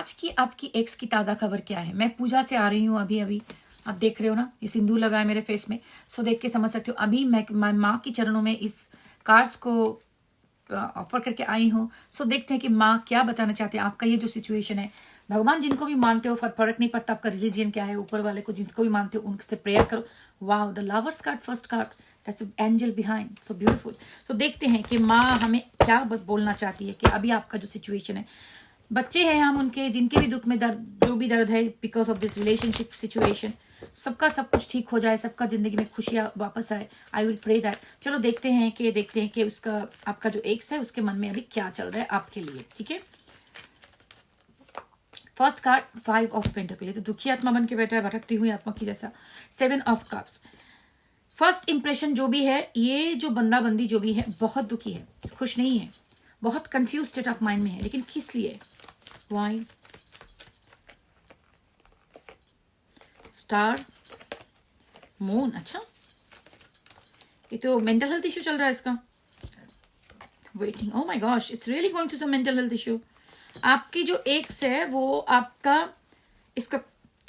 आज की आपकी एक्स की ताज़ा खबर क्या है। मैं पूजा से आ रही हूँ अभी अभी, आप देख रहे हो ना, ये सिंदूर लगा है मेरे फेस में, सो देख के समझ सकते हो। अभी मैं माँ की चरणों में इस कार्ड्स को ऑफर करके आई हूँ। सो देखते हैं कि माँ क्या बताना चाहते हैं। आपका ये जो सिचुएशन है, भगवान जिनको भी मानते हो, फर्क नहीं पड़ता आपका रिलीजियन क्या है, ऊपर वाले को जिसको भी मानते हो उनसे प्रेयर करो। Wow, the lovers card, first card, that's angel behind, so beautiful. तो देखते हैं कि माँ हमें क्या बोलना चाहती है कि अभी आपका जो सिचुएशन है, बच्चे हैं हम उनके, जिनके भी दुख में दर्द, जो भी दर्द है because of this relationship situation, सबका सब कुछ ठीक हो जाए, सबका जिंदगी में खुशियां वापस आए। I will pray that. चलो देखते हैं कि उसका, आपका जो एक्स है उसके मन में अभी क्या चल रहा है आपके लिए। ठीक है, फर्स्ट कार्ड 5 ऑफ पेंटिकल, तो दुखी आत्मा बन के बैठा है, भटकती हुई आत्मा की जैसा। 7 ऑफ कप्स, फर्स्ट इंप्रेशन जो भी है, ये जो बंदा बंदी जो भी है बहुत दुखी है, खुश नहीं है, बहुत कंफ्यूज स्टेट ऑफ माइंड में है। लेकिन किस लिए? Why, star, moon. अच्छा, ये तो मेंटल हेल्थ इश्यू चल रहा है इसका। Waiting, oh my gosh, it's really going to some mental health issue. आपकी जो एक्स है वो आपका, इसका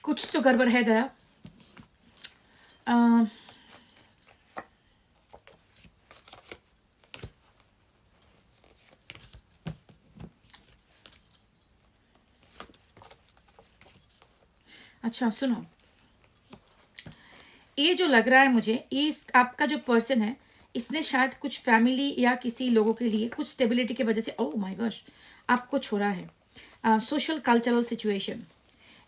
कुछ तो गड़बड़ है दया। अच्छा सुनो, ये जो लग रहा है मुझे, इस आपका जो पर्सन है, इसने शायद कुछ फैमिली या किसी लोगों के लिए कुछ स्टेबिलिटी की वजह से, ओह माय गॉश, आपको छोड़ा है। सोशल कल्चरल सिचुएशन,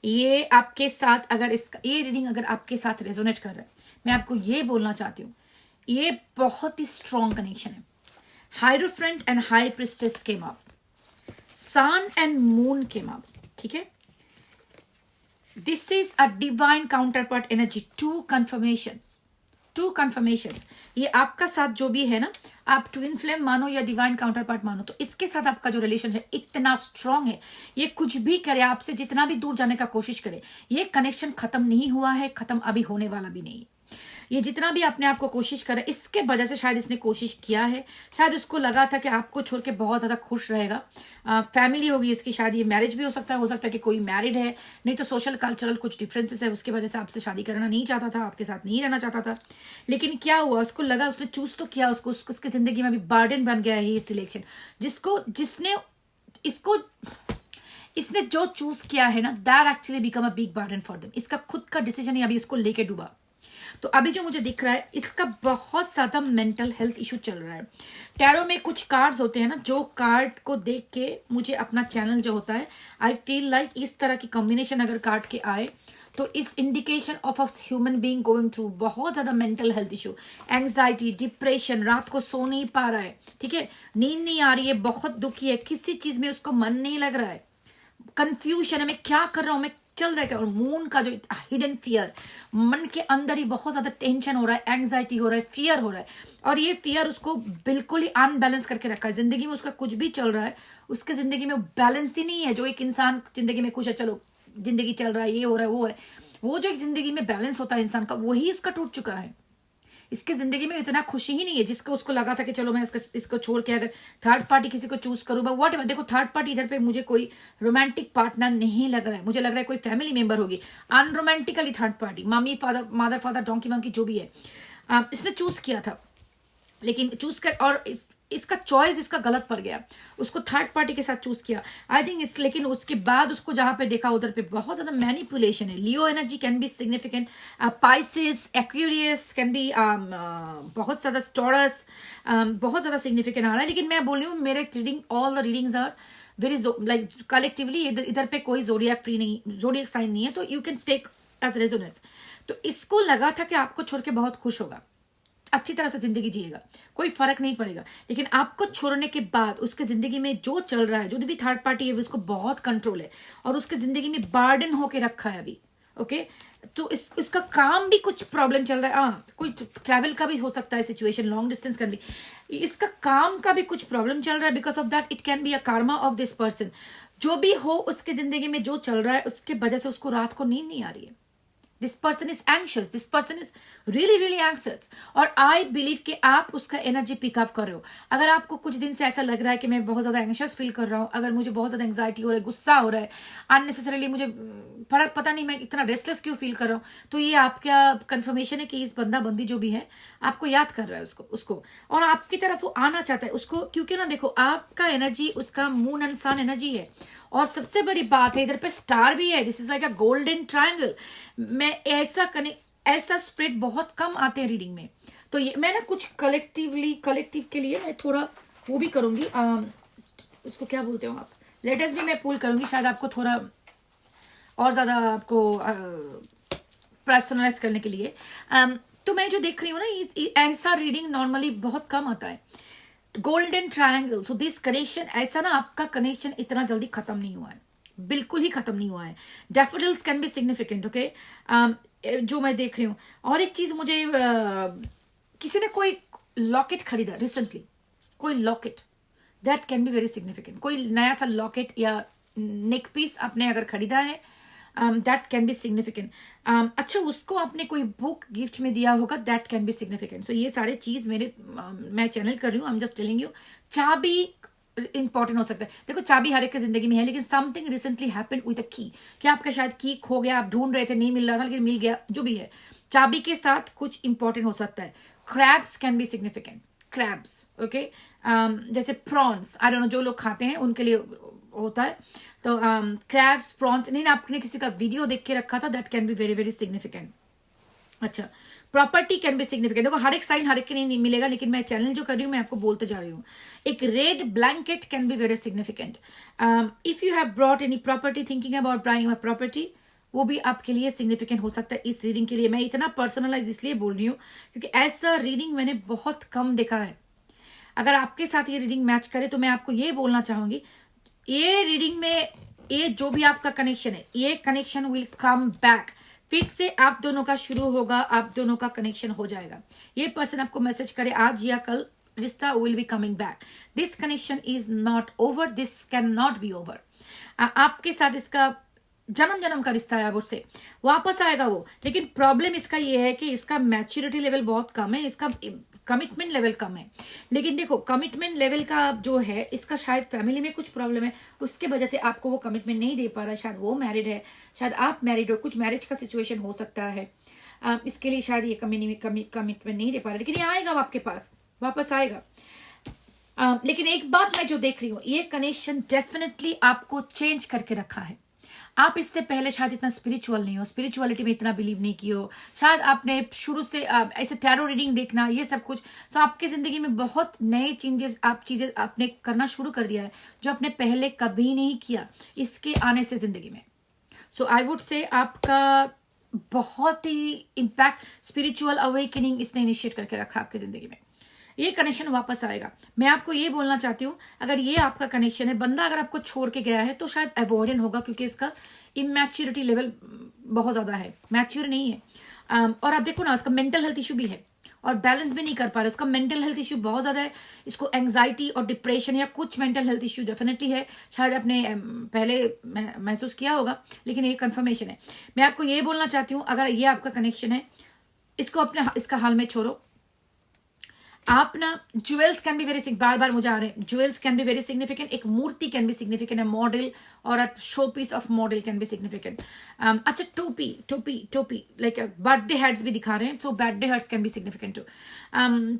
ये आपके साथ, अगर इसका ये रीडिंग अगर आपके साथ रेजोनेट कर रहा है, मैं आपको ये बोलना चाहती हूँ, ये बहुत ही स्ट्रॉन्ग कनेक्शन है। Hierophant and high priestess came up, sun and moon came up. ठीक है, this is a divine counterpart energy, two confirmations. ये आपका साथ जो भी है ना, आप ट्विन फ्लेम मानो या डिवाइन काउंटर पार्ट मानो, तो इसके साथ आपका जो रिलेशन है इतना स्ट्रांग है, ये कुछ भी करे, आपसे जितना भी दूर जाने का कोशिश करे, ये कनेक्शन खत्म नहीं हुआ है, खत्म अभी होने वाला भी नहीं। ये जितना भी अपने आप को कोशिश करे, इसके वजह से शायद इसने कोशिश किया है, शायद उसको लगा था कि आपको छोड़ के बहुत ज्यादा खुश रहेगा। फैमिली होगी इसकी, शायद ये मैरिज भी हो सकता है कि कोई मैरिड है, नहीं तो सोशल कल्चरल कुछ डिफरेंसेस है, उसकी वजह से आपसे शादी करना नहीं चाहता था, आपके साथ नहीं रहना चाहता था। लेकिन क्या हुआ, उसको लगा, उसने चूज तो किया, उसकी जिंदगी में अभी बर्डन बन गया है ये सिलेक्शन, इसने जो चूज किया है ना, that actually become a big burden for them. इसका खुद का डिसीजन ही अभी इसको लेके डूबा। तो अभी जो मुझे दिख रहा है, इसका बहुत ज्यादा मेंटल हेल्थ इशू चल रहा है। टैरो में कुछ कार्ड्स होते हैं ना, जो कार्ड को देख के मुझे अपना चैनल जो होता है, आई फील लाइक इस तरह की कॉम्बिनेशन अगर कार्ड के आए तो इस indication of a human being going through बहुत ज्यादा mental health issue, anxiety, depression, रात को सो नहीं पा रहा है, ठीक है, नींद नहीं आ रही है, बहुत दुखी है, किसी चीज में उसको मन नहीं लग रहा है, कंफ्यूजन है, मैं क्या कर रहा हूं, मैं चल रहा है क्या। और मून का जो हिडन फियर, मन के अंदर ही बहुत ज्यादा टेंशन हो रहा है, एंग्जाइटी हो रहा है, फियर हो रहा है, और ये फियर उसको बिल्कुल ही अनबैलेंस करके रखा है। जिंदगी में उसका कुछ भी चल रहा है, उसके जिंदगी में बैलेंस ही नहीं है। जो एक इंसान जिंदगी में खुश है, चलो जिंदगी चल रहा है, ये हो रहा है, वो हो रहा है, वो जो एक जिंदगी में बैलेंस होता है इंसान का, वही इसका टूट चुका है। इसके जिंदगी में इतना खुशी ही नहीं है जिसको उसको लगा था कि चलो मैं इसको छोड़ के अगर थर्ड पार्टी किसी को चूज करूँ, वॉट एवर। देखो, थर्ड पार्टी इधर पे मुझे कोई रोमांटिक पार्टनर नहीं लग रहा है, मुझे लग रहा है कोई फैमिली मेंबर होगी, unromantically third party, mummy father, mother father, donkey monkey जो भी है, इसने चूज किया था, लेकिन चूज कर, और इसका चॉइस इसका गलत पड़ गया, उसको थर्ड पार्टी के साथ चूज किया, आई थिंक इस। लेकिन उसके बाद उसको जहां पे देखा उधर पे बहुत ज्यादा मैनिपुलेशन है। Leo energy can be significant, Pisces, Aquarius can be बहुत ज्यादा, टॉरस बहुत ज्यादा सिग्निफिकेंट आ रहा है। लेकिन मैं बोल रही हूँ, मेरे reading, all the readings are very like collectively, इधर पे कोई जोडियक फ्री नहीं, जोडियक साइन नहीं है, तो you can take as resonance. तो इसको लगा था कि आपको छोड़ के बहुत खुश होगा, अच्छी तरह से जिंदगी जिएगा, कोई फर्क नहीं पड़ेगा। लेकिन आपको छोड़ने के बाद उसके जिंदगी में जो चल रहा है, जो भी थर्ड पार्टी है, उसको बहुत कंट्रोल है, और उसके जिंदगी में बर्डन होके रखा है अभी। ओके, तो इसका काम भी कुछ प्रॉब्लम चल रहा है, कोई ट्रैवल का भी हो सकता है सिचुएशन, लॉन्ग डिस्टेंस का भी, इसका काम का भी कुछ प्रॉब्लम चल रहा है। Because of that it can be a Karma of this person. जो भी हो, उसके जिंदगी में जो चल रहा है, उसके वजह से उसको रात को नींद नहीं आ रही है, this person is anxious, this person is really really anxious, और आई बिलीव कि आप उसका एनर्जी पिकअप कर रहे हो। अगर आपको कुछ दिन से ऐसा लग रहा है कि मैं बहुत ज्यादा एंग्शियस फील कर रहा हूँ, अगर मुझे बहुत ज्यादा एंग्जाइटी हो रहा है, गुस्सा हो रहा है अननेसेसरीली, मुझे पता नहीं मैं इतना रेस्टलेस क्यों फील कर रहा हूँ, तो ये आपका कंफर्मेशन है कि इस बंदा बंदी जो भी है आपको याद कर रहा है उसको और आपकी तरफ वो आना चाहता है उसको, क्योंकि ना देखो आपका एनर्जी उसका मून एंड सन एनर्जी है। और सबसे बड़ी बात है इधर पे स्टार भी है, this is like a golden triangle. मैं ऐसा स्प्रेड बहुत कम आते हैं रीडिंग में, तो ये मैं ना कुछ कलेक्टिव के लिए मैं थोड़ा वो भी करूंगी, उसको क्या बोलते हो आप, लेटर्स भी मैं पुल करूंगी, शायद आपको थोड़ा और ज्यादा आपको पर्सनलाइज करने के लिए। तो मैं जो देख रही हूँ ना, ऐसा रीडिंग नॉर्मली बहुत कम आता है। Golden triangle, so this connection, ऐसा ना आपका कनेक्शन इतना जल्दी खत्म नहीं हुआ है, बिल्कुल ही खत्म नहीं हुआ है। Daffodils can be significant, okay, जो मैं देख रही हूँ। और एक चीज मुझे किसी ने कोई लॉकेट खरीदा रिसेंटली, कोई locket, that can be very significant. कोई नया सा लॉकेट या नेक पीस आपने अगर खरीदा है, दैट कैन बी सिग्निफिकेंट। अच्छा, उसको आपने कोई बुक गिफ्ट में दिया होगा, दैट कैन बी सिग्निफिकेंट। सो ये सारे चीज मैं चैनल कर रही हूँ, आई एम जस्ट टेलिंग यू। चाबी इंपॉर्टेंट हो सकता है, देखो चाबी हर एक की जिंदगी में है, लेकिन something recently happened with a की, कि आपका शायद की खो गया, आप ढूंढ रहे थे, नहीं मिल रहा था, लेकिन मिल गया, जो भी है। चाबी के साथ कुछ इंपॉर्टेंट हो सकता है। Crabs can be significant, crabs, okay, जैसे प्रॉन्स, आई डोंट नो, जो लोग खाते हैं उनके लिए होता है, तो क्रैब्स, प्रॉन्स, नहीं ना, आपने किसी का वीडियो देख के रखा था, that can be very very significant. अच्छा, प्रॉपर्टी कैन बी सिग्निफिकेंट, देखो हर एक साइन हर एक के नहीं मिलेगा, लेकिन मैं चैनल जो कर रही हूँ मैं आपको बोलते जा रही हूँ। एक red blanket can be very significant. If you have brought any property, thinking about buying a property, वो भी आपके लिए सिग्निफिकेंट हो सकता है इस रीडिंग के लिए। मैं इतना पर्सनलाइज इसलिए बोल रही हूँ क्योंकि ऐसा रीडिंग मैंने बहुत कम देखा है। अगर आपके साथ ये रीडिंग मैच करे तो मैं आपको ये बोलना चाहूंगी, ये रीडिंग में ये जो भी आपका कनेक्शन है, ये कनेक्शन विल कम बैक, फिर से आप दोनों का शुरू होगा, आप दोनों का कनेक्शन हो जाएगा। ये पर्सन आपको मैसेज करे आज या कल, रिश्ता will be coming back, this connection is not over, this can not be over. आपके साथ इसका जन्म जन्म का रिश्ता है, से वापस आएगा वो, लेकिन प्रॉब्लम इसका ये है कि इसका मैच्योरिटी लेवल बहुत कम है, इसका कमिटमेंट लेवल कम है। लेकिन देखो कमिटमेंट लेवल का जो है, इसका शायद फैमिली में कुछ प्रॉब्लम है, उसके वजह से आपको वो कमिटमेंट नहीं दे पा रहा है। शायद वो मैरिड है, शायद आप मैरिड हो, कुछ मैरिज का सिचुएशन हो सकता है, इसके लिए शायद ये कमिटमेंट नहीं दे पा रहा, लेकिन ये आएगा आपके पास, वापस आएगा। लेकिन एक बात मैं जो देख रही हूँ, ये कनेक्शन डेफिनेटली आपको चेंज करके रखा है। आप इससे पहले शायद इतना स्पिरिचुअल नहीं हो, स्पिरिचुअलिटी में इतना बिलीव नहीं किए हो, शायद आपने शुरू से ऐसे टैरो रीडिंग देखना, ये सब कुछ, तो आपके जिंदगी में बहुत नए चीजें आपने करना शुरू कर दिया है जो आपने पहले कभी नहीं किया इसके आने से जिंदगी में। सो आई वुड से आपका बहुत ही इम्पैक्ट, स्पिरिचुअल अवेकनिंग इसने इनिशिएट करके रखा आपकी जिंदगी में। ये कनेक्शन वापस आएगा। मैं आपको ये बोलना चाहती हूँ, अगर ये आपका कनेक्शन है, बंदा अगर आपको छोड़ के गया है तो शायद अवॉइडेंट होगा, क्योंकि इसका इमैच्योरिटी लेवल बहुत ज्यादा है, मैच्योर नहीं है। और आप देखो ना, उसका मेंटल हेल्थ इशू भी है और बैलेंस भी नहीं कर पा रहा, उसका मेंटल हेल्थ इशू बहुत ज्यादा है, इसको एंग्जाइटी और डिप्रेशन या कुछ मेंटल हेल्थ इशू डेफिनेटली है, शायद आपने पहले महसूस किया होगा, लेकिन ये कंफर्मेशन है। मैं आपको ये बोलना चाहती हूँ, अगर ये आपका कनेक्शन है, इसको अपने इसका हाल में छोड़ो। आप ना ज्वेल्स कैन बी वेरी, बार बार मुझे आ रहे हैं, jewels can be very significant, एक मूर्ति कैन बी सिग्निफिकेंट, मॉडल और a show piece of model can be significant. अच्छा, टोपी लाइक बर्थडे हैट्स भी दिखा रहे हैं, so birthday hats can be significant too.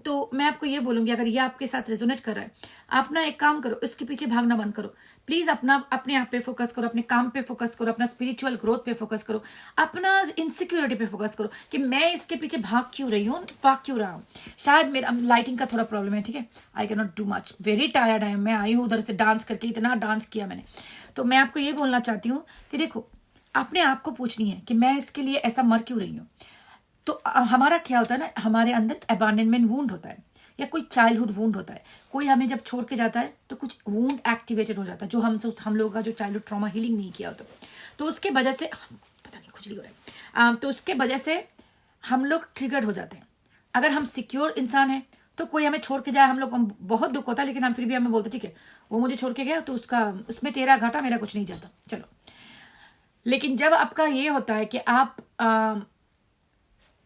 तो मैं आपको ये बोलूंगी, अगर ये आपके साथ रेजोनेट कर रहा है, आप ना एक काम करो, इसके पीछे भागना बंद करो प्लीज, अपने आप पे फोकस करो, अपने काम पे फोकस करो, अपना स्पिरिचुअल ग्रोथ पे फोकस करो, अपना इनसिक्योरिटी पे फोकस करो कि मैं इसके पीछे भाग क्यों रहा हूँ। शायद मेरा लाइटिंग का थोड़ा प्रॉब्लम है, ठीक है, I can not do much, very tired है, मैं आई हूँ उधर से डांस करके, इतना डांस किया मैंने। तो मैं आपको ये बोलना चाहती हूँ कि देखो, अपने आप को पूछनी है कि मैं इसके लिए ऐसा मर क्यों रही हूँ। तो हमारा क्या होता है ना, हमारे अंदर अबैंडनमेंट वुंड होता है या कोई चाइल्डहुड वुंड होता है, कोई हमें जब छोड़ के जाता है तो कुछ वुंड एक्टिवेटेड हो जाता है, जो हम लोगों का जो चाइल्डहुड ट्रॉमा हीलिंग नहीं किया होता, तो उसके वजह से पता नहीं खुजली हो रहा है, तो उसके वजह से हम लोग ट्रिगर्ड हो जाते हैं। अगर हम सिक्योर इंसान हैं तो कोई हमें छोड़ के जाए, हम लोग बहुत दुख होता है, लेकिन हम फिर भी हमें बोलते ठीक है, वो मुझे छोड़ के गया तो उसमें तेरा घाटा, मेरा कुछ नहीं जाता, चलो। लेकिन जब आपका ये होता है कि आप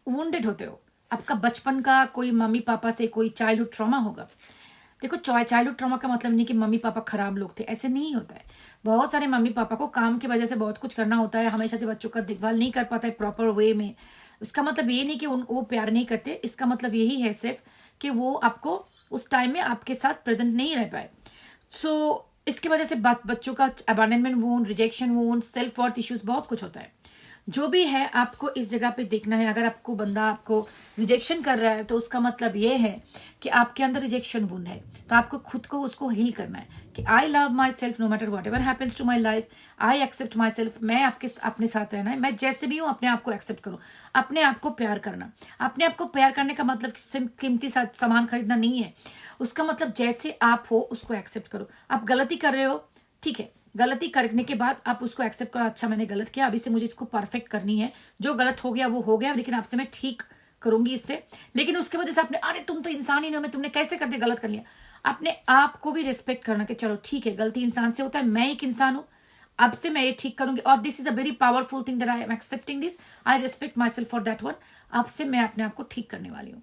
वुंडेड होते हो, आपका बचपन का कोई मम्मी पापा से कोई चाइल्डहुड ट्रॉमा होगा। देखो, चाइल्डहुड ट्रॉमा का मतलब नहीं कि मम्मी पापा खराब लोग थे, ऐसे नहीं होता है। बहुत सारे मम्मी पापा को काम की वजह से बहुत कुछ करना होता है, हमेशा से बच्चों का देखभाल नहीं कर पाता है प्रॉपर वे में। उसका मतलब ये नहीं कि वो प्यार नहीं करते, इसका मतलब यही है सिर्फ कि वो आपको उस टाइम में आपके साथ प्रेजेंट नहीं रह पाए। सो इसकी वजह से बच्चों का abandonment wound, rejection wound, self worth issues, बहुत कुछ होता है। जो भी है आपको इस जगह पे देखना है। अगर आपको बंदा आपको रिजेक्शन कर रहा है तो उसका मतलब ये है कि आपके अंदर रिजेक्शन वुंड है, तो आपको खुद को उसको हील करना है कि I love myself no matter whatever happens to my life, I accept myself. मैं अपने साथ रहना है, मैं जैसे भी हूँ अपने आप को एक्सेप्ट करूँ, अपने आप को प्यार करना। अपने आप को प्यार करने का मतलब सिर्फ कीमती सामान खरीदना नहीं है, उसका मतलब जैसे आप हो उसको एक्सेप्ट करो। आप गलती कर रहे हो, ठीक है, गलती करने के बाद आप उसको एक्सेप्ट करो, अच्छा मैंने गलत किया, अभी से मुझे इसको परफेक्ट करनी है, जो गलत हो गया वो हो गया, लेकिन आपसे मैं ठीक करूंगी इससे। लेकिन उसके बाद जैसे आपने, अरे तुम तो इंसान ही नहीं हो, मैं तुमने कैसे कर दिया, गलत कर लिया, अपने आप को भी रिस्पेक्ट करना कि चलो ठीक है, गलती इंसान से होता है, मैं एक इंसान हूं, अब से मैं ये ठीक करूंगी। और this is a very powerful thing that I am accepting this, I respect my self for that one. अब से मैं अपने आप को ठीक करने वाली हूँ।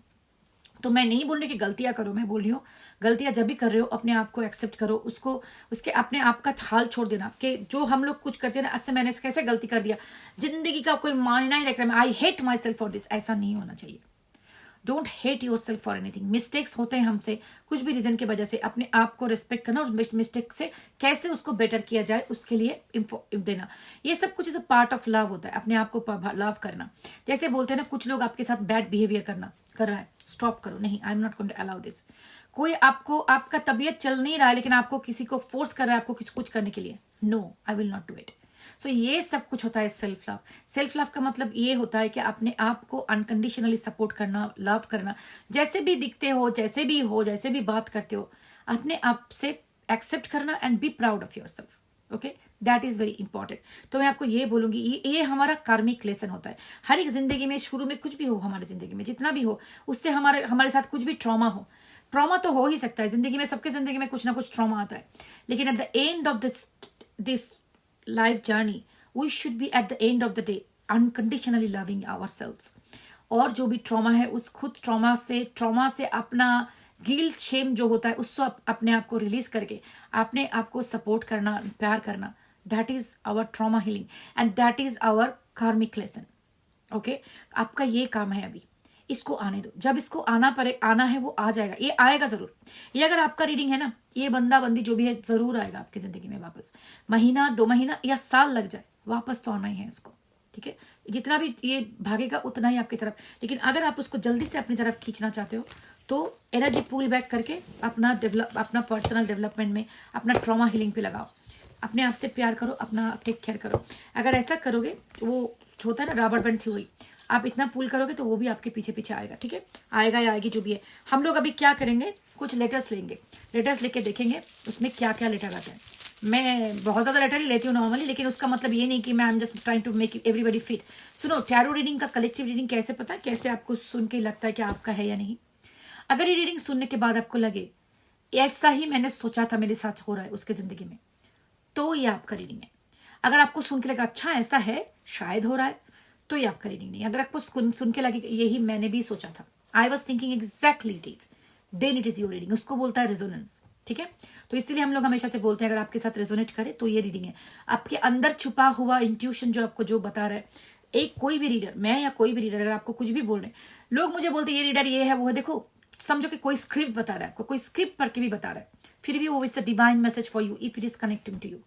तो मैं नहीं बोल रही कि गलतियां करो, मैं बोल रही हूँ गलतियां जब भी कर रहे हो अपने आप को एक्सेप्ट करो, उसको उसके अपने आप का हाल छोड़ देना कि जो हम लोग कुछ करते हैं ना, अच्छा मैंने कैसे गलती कर दिया, जिंदगी का कोई मायना ही रख रहा है, I hate my self for this, ऐसा नहीं होना चाहिए। Don't hate your self for anything. Mistakes होते हैं हमसे कुछ भी रीजन की वजह से, अपने आप को रिस्पेक्ट करना और मिस्टेक से कैसे उसको बेटर किया जाए उसके लिए देना, ये सब कुछ is a part of love होता है, अपने आप को लव करना। जैसे बोलते हैं ना, कुछ लोग आपके साथ बैड बिहेवियर कर रहा है, स्टॉप करो, नहीं, I am not going to allow this. कोई आपको, आपका तबीयत चल नहीं रहा है लेकिन आपको किसी को फोर्स कर रहा है आपको कुछ करने के लिए, no, I will not do it. So ये सब कुछ होता है सेल्फ लव। सेल्फ लव का मतलब ये होता है कि अपने आप को अनकंडीशनली सपोर्ट करना, लव करना, जैसे भी दिखते हो, जैसे भी हो, जैसे भी बात करते हो, अपने आप से एक्सेप्ट करना and be proud of your self. Okay, that is very important. तो मैं आपको ये बोलूंगी, ये हमारा कार्मिक लेसन होता है। हर एक जिंदगी में, शुरू में कुछ भी हो हमारी जिंदगी में, जितना भी हो, उससे हमारे साथ कुछ भी ट्रॉमा हो, ट्रॉमा तो हो ही सकता है जिंदगी में, सबके जिंदगी में कुछ ना कुछ ट्रॉमा आता है, लेकिन at the end of this life journey we should be at the end of the day unconditionally loving ourselves। और जो भी ट्रॉमा है उस खुद ट्रॉमा से अपना गिल्ट शेम जो होता है उसको अपने आप को रिलीज करके अपने आप को सपोर्ट करना, प्यार करना, that is our trauma healing and that is our karmic lesson. Okay, आपका ये काम है अभी, इसको आने दो, जब इसको आना है वो आ जाएगा, ये आएगा जरूर। ये अगर आपका रीडिंग है ना, ये बंदा बंदी जो भी है जरूर आएगा आपकी जिंदगी में वापस, महीना 2 महीना या साल लग जाए, वापस तो आना ही है इसको, ठीक है। जितना भी ये भागेगा उतना ही आपकी तरफ, लेकिन अगर आप उसको जल्दी से अपनी तरफ खींचना चाहते हो तो एनर्जी पुल बैक करके अपना पर्सनल डेवलपमेंट में, अपना ट्रॉमा हीलिंग पे लगाओ, अपने आप से प्यार करो, अपना टेक केयर करो। अगर ऐसा करोगे, वो होता है ना रबर बैंड थ्योरी, आप इतना पुल करोगे तो वो भी आपके पीछे पीछे आएगा, ठीक है, आएगा या आएगी जो भी है। हम लोग अभी क्या करेंगे, कुछ लेटर्स लेंगे, लेटर्स लेके देखेंगे उसमें क्या क्या लेटर आता है। मैं बहुत ज़्यादा लेटर ही लेती हूँ नॉर्मली, लेकिन उसका मतलब ये नहीं कि मैं I am just trying to make everybody fit. सुनो, टैरो रीडिंग का कलेक्टिव रीडिंग कैसे पता है, कैसे आपको सुन के लगता है कि आपका है या नहीं। अगर ये रीडिंग सुनने के बाद आपको लगे ऐसा ही मैंने सोचा था मेरे साथ हो रहा है उसके जिंदगी में, तो ये आपका रीडिंग है। अगर आपको सुन के लगा अच्छा ऐसा है, शायद हो रहा है, तो ये आपका रीडिंग नहीं। अगर आपको सुन के लगे यही मैंने भी सोचा था, I was thinking exactly it is, then it is your reading. उसको बोलता है रेजोनेंस, ठीक है। तो इसलिए हम लोग हमेशा से बोलते हैं अगर आपके साथ रेजोनेट करे तो ये रीडिंग है। आपके अंदर छुपा हुआ इंट्यूशन जो आपको जो बता रहा है, एक कोई भी रीडर, मैं या कोई भी रीडर, अगर आपको कुछ भी बोल रहे हैं, लोग मुझे बोलते हैं ये रीडर ये है वो है, देखो समझो कि कोई स्क्रिप्ट बता रहा है आपको, कोई स्क्रिप्ट पढ़ के भी बता रहा है, फिर भी वो it's a divine message for you if it is connecting to you.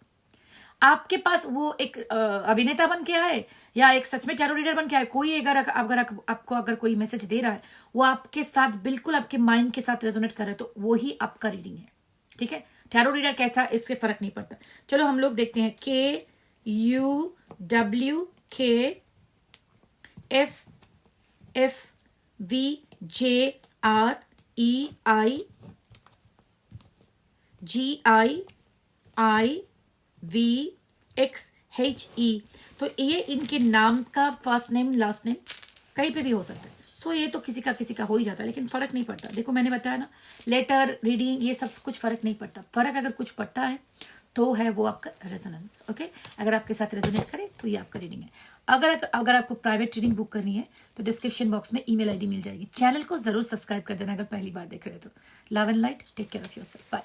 आपके पास वो एक अभिनेता बन के आए या एक सच में टैरो रीडर बन के आए, कोई अगर आपको अगर कोई मैसेज दे रहा है, वो आपके साथ बिल्कुल आपके माइंड के साथ रेजोनेट कर रहा है, तो वो ही आपका रीडिंग है, ठीक है। टैरो रीडर कैसा, इससे फर्क नहीं पड़ता। चलो हम लोग देखते हैं, KFVJREIGIVXHE। तो ये इनके नाम का फर्स्ट नेम लास्ट नेम कहीं पे भी हो सकता है। सो ये तो किसी का हो ही जाता है, लेकिन फर्क नहीं पड़ता। देखो मैंने बताया ना, लेटर रीडिंग ये सब कुछ फर्क नहीं पड़ता। फर्क अगर कुछ पड़ता है तो है वो आपका रेजोनेंस। ओके, अगर आपके साथ रेजोनेट करे तो ये आपका रीडिंग है। अगर आपको प्राइवेट रीडिंग बुक करनी है तो डिस्क्रिप्शन बॉक्स में ईमेल आईडी मिल जाएगी। चैनल को जरूर सब्सक्राइब कर देना अगर पहली बार देख रहे हो तो। Love and light, take care of yourself, bye.